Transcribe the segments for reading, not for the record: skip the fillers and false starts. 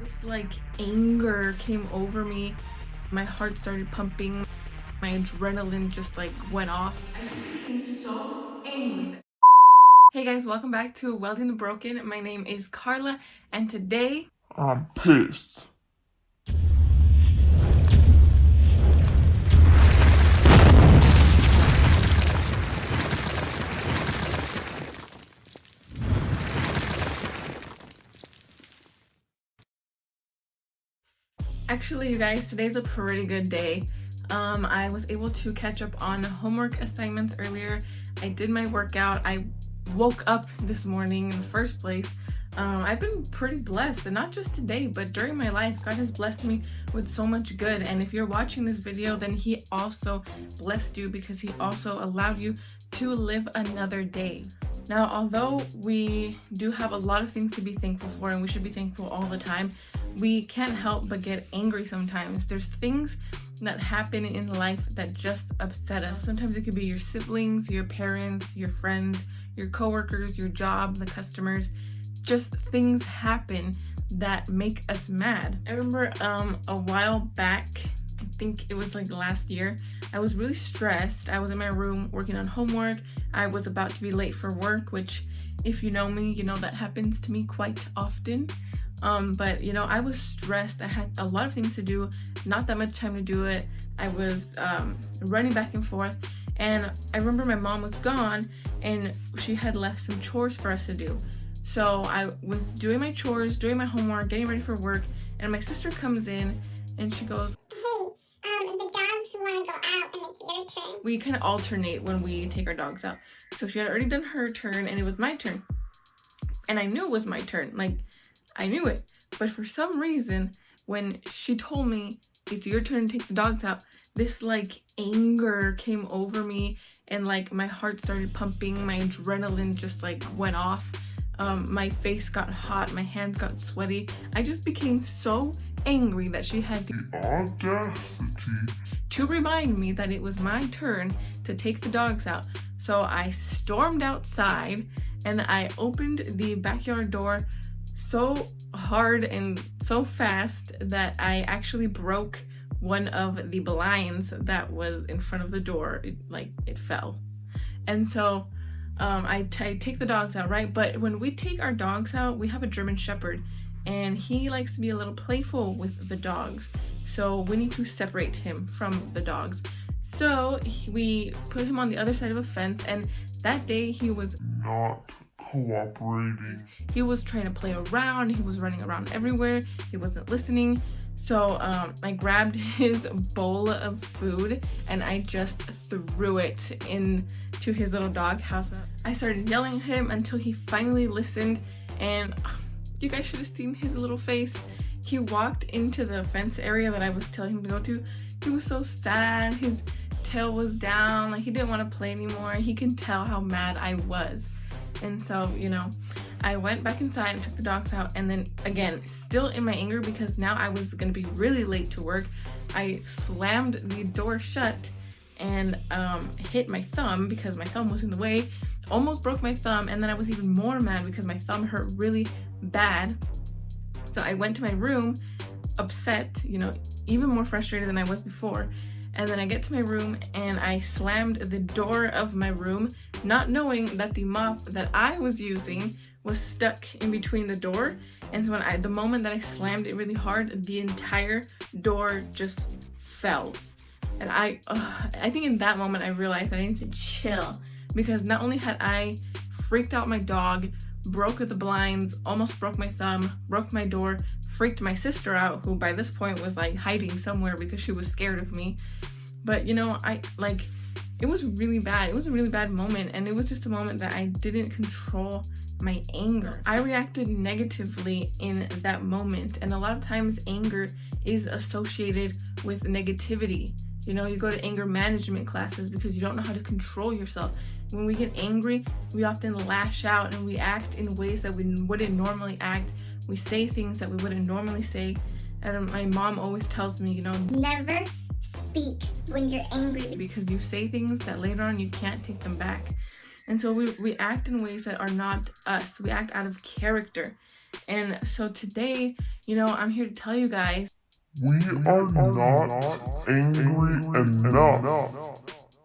This like anger came over me. My heart started pumping. My adrenaline just like went off. I just became so angry. Hey guys, welcome back to Welding the Broken. My name is Carla, and today I'm pissed. actually, you guys, today's a pretty good day. I was able to catch up on homework assignments earlier. I did my workout. I woke up this morning in the first place. I've been pretty blessed, and not just today, but during my life, God has blessed me with so much good. And if you're watching this video, then He also blessed you because He also allowed you to live another day. Now, although we do have a lot of things to be thankful for, and we should be thankful all the time, we can't help but get angry sometimes. There's things that happen in life that just upset us. Sometimes it could be your siblings, your parents, your friends, your coworkers, your job, the customers. Just things happen that make us mad. I remember a while back, I think it was like last year, I was really stressed. I was in my room working on homework. I was about to be late for work, which if you know me, you know that happens to me quite often. But you know, I was stressed. I had a lot of things to do, not that much time to do it. I was running back and forth, and I remember my mom was gone and she had left some chores for us to do. So I was doing my chores, doing my homework, getting ready for work, and my sister comes in and she goes, "Hey, the dogs want to go out and it's your turn." We kind of alternate when we take our dogs out. So she had already done her turn and it was my turn. And I knew it was my turn. Like, I knew it. But for some reason, when she told me it's your turn to take the dogs out, this like anger came over me, and like my heart started pumping, my adrenaline just like went off. My face got hot, my hands got sweaty. I just became so angry that she had The audacity. to remind me that it was my turn to take the dogs out. So I stormed outside and I opened the backyard door so hard and so fast that I actually broke one of the blinds that was in front of the door. It fell. And so I take the dogs out, right? But when we take our dogs out, we have a German Shepherd, and he likes to be a little playful with the dogs. So we need to separate him from the dogs. So we put him on the other side of a fence, and that day he was Not cooperating. He was trying to play around. He was running around everywhere. He wasn't listening. So I grabbed his bowl of food and I just threw it into his little dog house. I started yelling at him until he finally listened, and you guys should have seen his little face. He walked into the fence area that I was telling him to go to. He was so sad. His tail was down. Like, he didn't want to play anymore. He can tell how mad I was. And so, you know, I went back inside and took the dogs out, and then again, still in my anger because now I was gonna be really late to work, I slammed the door shut and hit my thumb because my thumb was in the way, almost broke my thumb, and then I was even more mad because my thumb hurt really bad. So I went to my room upset, you know, even more frustrated than I was before. And then I get to my room and I slammed the door of my room, not knowing that the mop that I was using was stuck in between the door. And so the moment that I slammed it really hard, the entire door just fell. And I think in that moment I realized I needed to chill, because not only had I freaked out my dog, broke the blinds, almost broke my thumb, broke my door, freaked my sister out, who by this point was like hiding somewhere because she was scared of me. But you know, it was really bad. It was a really bad moment, and it was just a moment that I didn't control my anger. I reacted negatively in that moment, and a lot of times anger is associated with negativity. You know, you go to anger management classes because you don't know how to control yourself. When we get angry, we often lash out and we act in ways that we wouldn't normally act. We say things that we wouldn't normally say. And my mom always tells me, you know, Never speak when you're angry, because you say things that later on you can't take them back. And so we act in ways that are not us. We act out of character. And so today, You know, I'm here to tell you guys, We are not angry enough.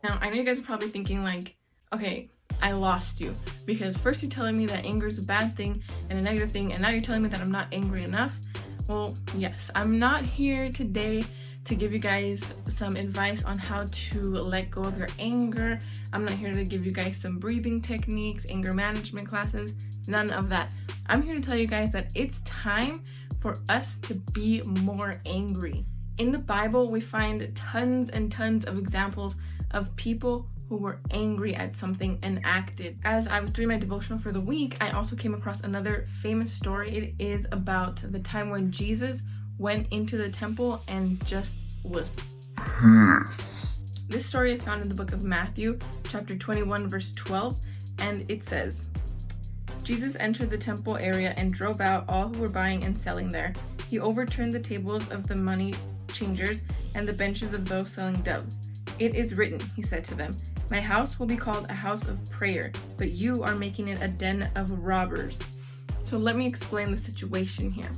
now I know you guys are probably thinking like, okay, I lost you, because first you're telling me that anger is a bad thing and a negative thing, and now you're telling me that I'm not angry enough. Well, yes, I'm not here today to give you guys some advice on how to let go of your anger. I'm not here to give you guys some breathing techniques, anger management classes, none of that. I'm here to tell you guys that it's time for us to be more angry. In the Bible, we find tons and tons of examples of people who were angry at something and acted. As I was doing my devotional for the week, I also came across another famous story. It is about the time when Jesus went into the temple and just was pissed. This story is found in the book of Matthew, chapter 21, verse 12, and it says, Jesus entered the temple area and drove out all who were buying and selling there. He overturned the tables of the money changers and the benches of those selling doves. It is written, he said to them, my house will be called a house of prayer, but you are making it a den of robbers. So let me explain the situation here.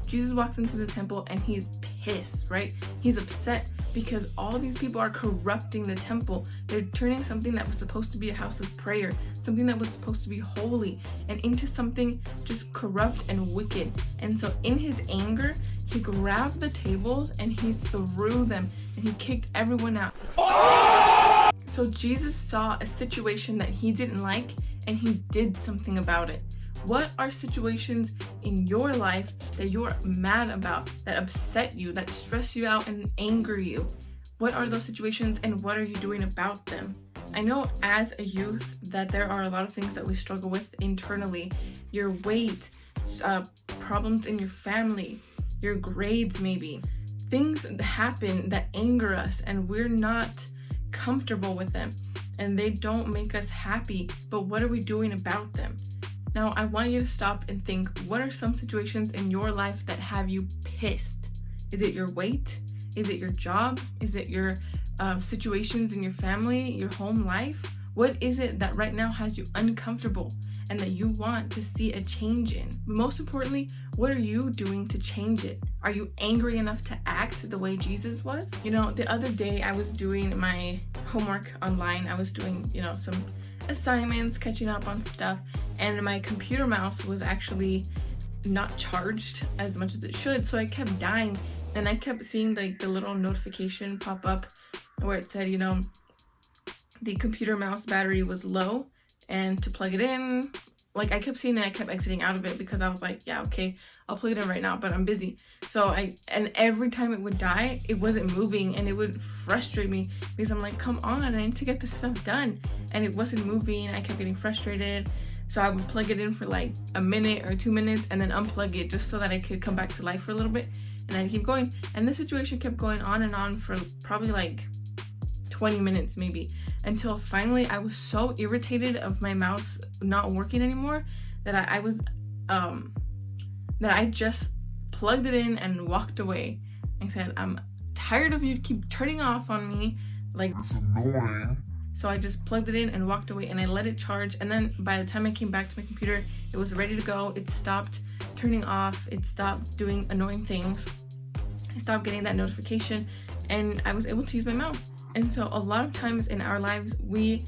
Jesus walks into the temple and he's pissed, right? He's upset because all these people are corrupting the temple. They're turning something that was supposed to be a house of prayer, something that was supposed to be holy, and into something just corrupt and wicked. And so in his anger, he grabbed the tables and he threw them and he kicked everyone out. So Jesus saw a situation that he didn't like and he did something about it. What are situations in your life that you're mad about, that upset you, that stress you out and anger you? What are those situations and what are you doing about them? I know as a youth that there are a lot of things that we struggle with internally. Your weight, problems in your family, your grades maybe. Things happen that anger us and we're not comfortable with them and they don't make us happy, but what are we doing about them? Now, I want you to stop and think, what are some situations in your life that have you pissed? Is it your weight? Is it your job? Is it your situations in your family, your home life? What is it that right now has you uncomfortable and that you want to see a change in? But most importantly, what are you doing to change it? Are you angry enough to act the way Jesus was? You know, the other day I was doing my homework online. I was doing, some assignments, catching up on stuff, and my computer mouse was actually not charged as much as it should, so I kept dying, and I kept seeing the little notification pop up where it said, the computer mouse battery was low and to plug it in. Like, I kept seeing it, I kept exiting out of it because I was like, yeah, okay, I'll plug it in right now, but I'm busy. And every time it would die, it wasn't moving and it would frustrate me because I'm like, come on, I need to get this stuff done. And it wasn't moving, I kept getting frustrated. So I would plug it in for like a minute or 2 minutes and then unplug it just so that I could come back to life for a little bit. And I'd keep going. And this situation kept going on and on for probably like 20 minutes maybe, until finally I was so irritated of my mouse not working anymore that I just plugged it in and walked away. I said, I'm tired of you keep turning off on me, like It's annoying. So I just plugged it in and walked away and I let it charge, and then by the time I came back to my computer, it was ready to go. It stopped turning off, it stopped doing annoying things, I stopped getting that notification, and I was able to use my mouse. And so a lot of times in our lives, we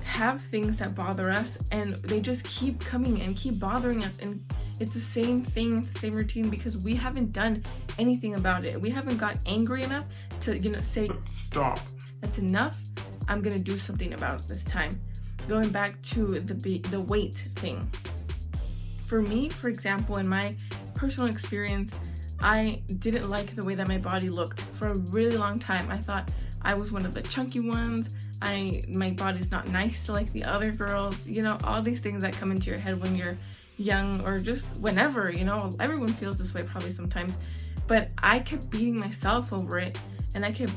have things that bother us and they just keep coming and keep bothering us, and it's the same thing, it's the same routine because we haven't done anything about it. We haven't got angry enough to, say, Stop. that's enough. I'm gonna do something about it this time. Going back to the weight thing. For me, for example, in my personal experience, I didn't like the way that my body looked for a really long time. I thought I was one of the chunky ones. My body's not nice like the other girls. All these things that come into your head when you're young or just whenever, everyone feels this way probably sometimes. But I kept beating myself over it, and I kept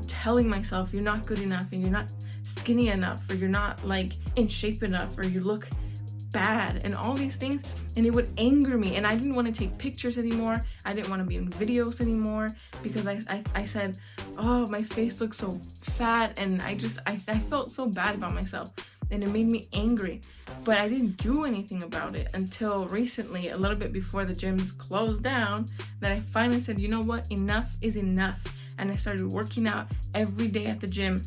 telling myself, you're not good enough, and you're not skinny enough, or you're not like in shape enough, or you look bad, and all these things, and it would anger me, and I didn't want to take pictures anymore. I didn't want to be in videos anymore because I said, oh, my face looks so fat, and I felt so bad about myself. and it made me angry. But I didn't do anything about it until recently, a little bit before the gyms closed down, that I finally said, you know what, enough is enough. And I started working out every day at the gym.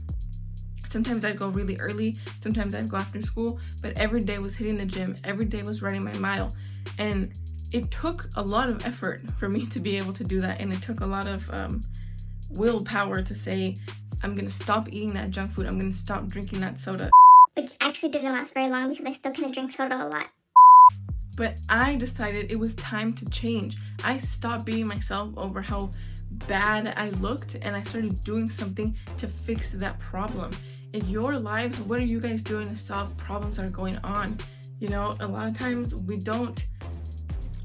Sometimes I'd go really early, sometimes I'd go after school, but every day was hitting the gym, every day was running my mile. And it took a lot of effort for me to be able to do that, and it took a lot of willpower to say, I'm gonna stop eating that junk food, I'm gonna stop drinking that soda. Which actually didn't last very long because I still kind of drink soda a lot. But I decided it was time to change. I stopped beating myself over how bad I looked, and I started doing something to fix that problem. In your lives, what are you guys doing to solve problems that are going on? You know, a lot of times we don't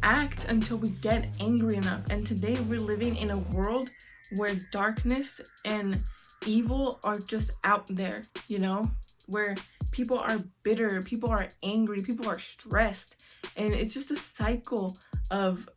act until we get angry enough. And today we're living in a world where darkness and evil are just out there, you know, where people are bitter, people are angry, people are stressed, and it's just a cycle of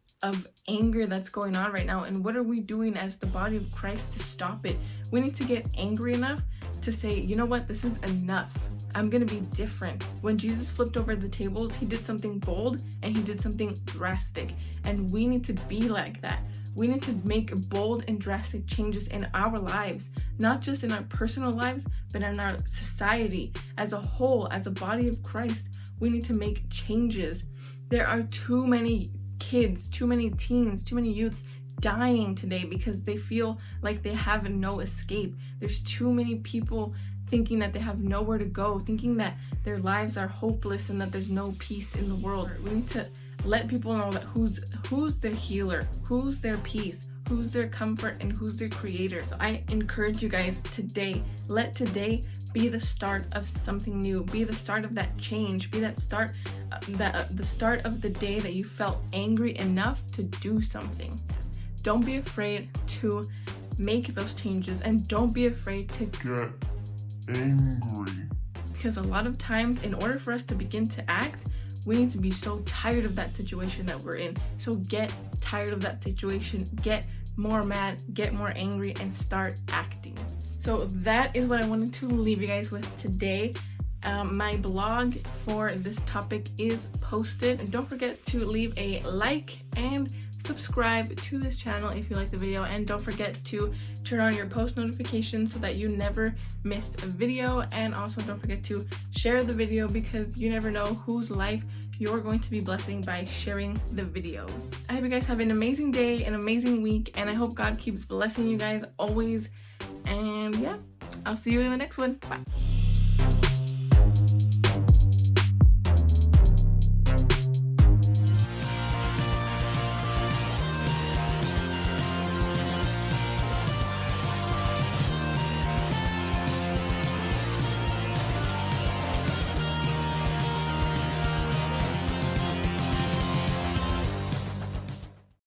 anger that's going on right now. And what are we doing as the body of Christ to stop it? We need to get angry enough to say, you know what, this is enough. I'm gonna be different. When Jesus flipped over the tables, he did something bold and he did something drastic, and we need to be like that. We need to make bold and drastic changes in our lives, not just in our personal lives, but in our society as a whole. As a body of Christ, we need to make changes. There are too many kids, too many teens, too many youths dying today because they feel like they have no escape. There's too many people thinking that they have nowhere to go, thinking that their lives are hopeless and that there's no peace in the world. We need to let people know that who's their healer, who's their peace, who's their comfort, and who's their creator. So I encourage you guys today, let today be the start of something new, be the start of that change, be that start, the start of the day that you felt angry enough to do something. Don't be afraid to make those changes, and don't be afraid to Get angry. because a lot of times, in order for us to begin to act, we need to be so tired of that situation that we're in. So get tired of that situation, get more mad, get more angry, and start acting. So that is what I wanted to leave you guys with today. My blog for this topic is posted, and don't forget to leave a like and subscribe to this channel if you like the video, and don't forget to turn on your post notifications so that you never miss a video. And also don't forget to share the video, because you never know whose life you're going to be blessing by sharing the video. I hope you guys have an amazing day, an amazing week, and I hope God keeps blessing you guys always. And yeah, I'll see you in the next one. Bye.